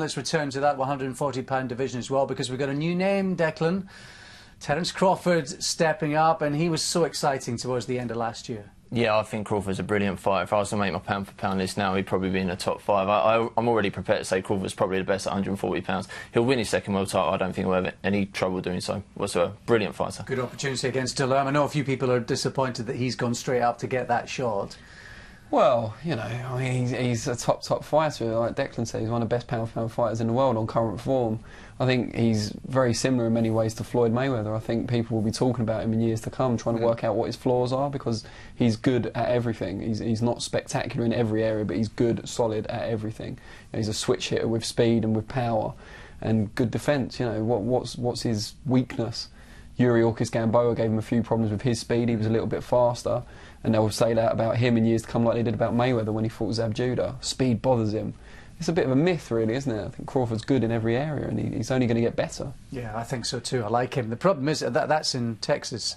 Let's return to that 140-pound division as well, because we've got a new name, Declan. Terence Crawford stepping up, and he was so exciting towards the end of last year. Yeah, I think Crawford's a brilliant fighter. If I was to make my pound-for-pound list now, he'd probably be in the top 5. I'm already prepared to say Crawford's probably the best at 140 pounds. He'll win his second world title. I don't think he'll have any trouble doing so whatsoever. Brilliant fighter. Good opportunity against Dulorme. I know a few people are disappointed that he's gone straight up to get that shot. Well, you know, I mean, he's a top fighter. Like Declan said, he's one of the best pound-for-pound fighters in the world on current form. I think he's very similar in many ways to Floyd Mayweather. I think people will be talking about him in years to come, trying to work out what his flaws are, because he's good at everything. He's not spectacular in every area, but he's good, solid at everything. You know, he's a switch hitter with speed and with power, and good defence. You know, what's his weakness? Yuri Orkis-Gamboa gave him a few problems with his speed. He was a little bit faster, and they'll say that about him in years to come, like they did about Mayweather when he fought Zab Judah. Speed bothers him. It's a bit of a myth, really, isn't it? I think Crawford's good in every area, and he's only going to get better. Yeah, I think so too. I like him. The problem is that's in Texas,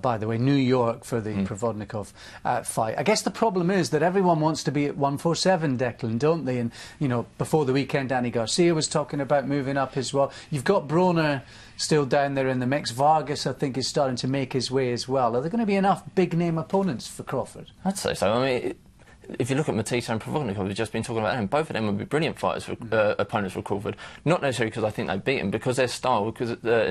by the way, New York for the Provodnikov fight. I guess the problem is that everyone wants to be at 147, Declan, don't they? And, you know, before the weekend, Danny Garcia was talking about moving up as well. You've got Broner still down there in the mix. Vargas, I think, is starting to make his way as well. Are there going to be enough big-name opponents for Crawford? I'd say so. I mean, if you look at Matisse and Provodnikov, we've just been talking about them, both of them would be brilliant fighters for opponents for Crawford. Not necessarily because I think they beat him, because their style, because the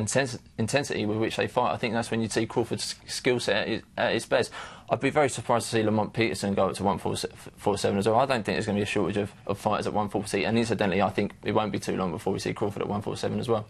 intensity with which they fight. I think that's when you see Crawford's skill set at its best. I'd be very surprised to see Lamont Peterson go up to 147 as well. I don't think there's going to be a shortage of fighters at 140, and incidentally, I think it won't be too long before we see Crawford at 147 as well.